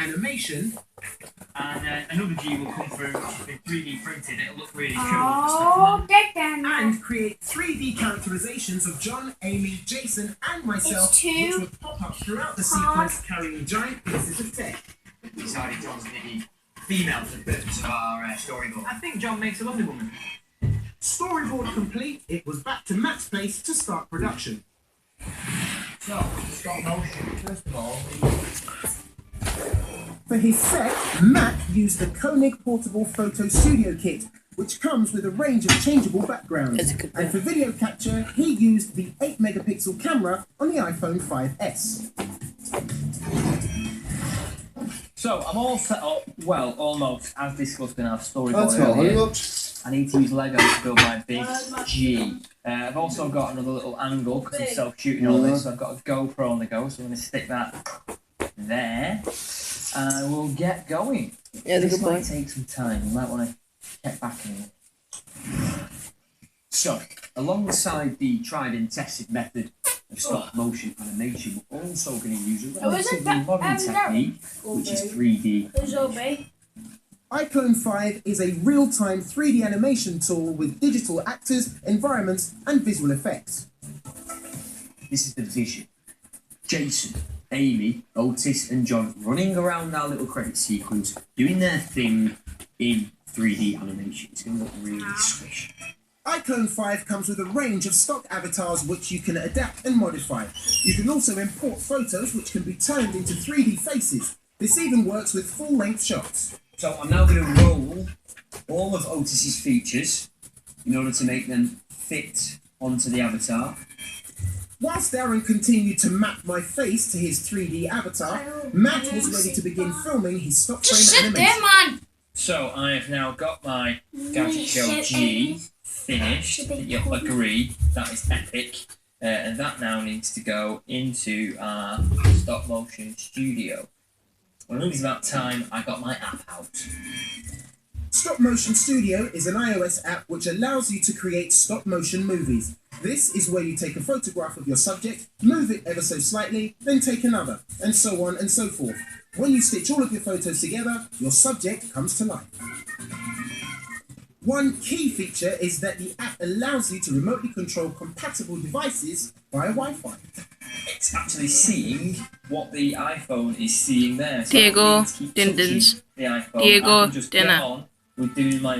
animation. And another G will come through, which has been 3D printed. It'll look really cool. Oh, And create 3D characterizations of John, Amy, Jason, and myself, which would pop up throughout the sequence carrying giant pieces of tech. We decided John's the female for the purpose of our storyboard. I think John makes a lovely woman. Storyboard complete, it was back to Matt's place to start production. So, stop motion. First of all, for his set, Matt used the Koenig Portable Photo Studio Kit, which comes with a range of changeable backgrounds. And for video capture, he used the 8-megapixel camera on the iPhone 5S. So, I'm all set up, well, almost, as discussed in our storyboard That's all, earlier. much. I need to use Lego to build my big G. I've also got another little angle, because I'm self-shooting all this, so I've got a GoPro on the go, so I'm going to stick that there. And we'll get going. Yeah, this might take some time, you might want to check back in a minute. So, alongside the tried and tested method of stop motion animation, we're also going to use a relatively modern technique, which is 3D. iClone 5 is a real-time 3D animation tool with digital actors, environments, and visual effects. This is the vision. Jason, Amy, Otis, and John running around our little credit sequence, doing their thing in 3D animation. It's going to look really squish. iClone 5 comes with a range of stock avatars which you can adapt and modify. You can also import photos which can be turned into 3D faces. This even works with full-length shots. So I'm now going to roll all of Otis's features in order to make them fit onto the avatar. Whilst Darren continued to map my face to his 3D avatar, Matt was ready to begin filming his stop frame animation. So I have now got my Gadget Show G finished. I think you'll agree that is epic. And that now needs to go into our stop motion studio. When it was about time, I got my app out. Stop Motion Studio is an iOS app which allows you to create stop-motion movies. This is where you take a photograph of your subject, move it ever so slightly, then take another, and so on and so forth. When you stitch all of your photos together, your subject comes to life. One key feature is that the app allows you to remotely control compatible devices via Wi-Fi. It's actually seeing what the iPhone is seeing there. So Diego I don't need to keep touching Dindins. the iPhone. Diego I can just get Dinner. on with doing my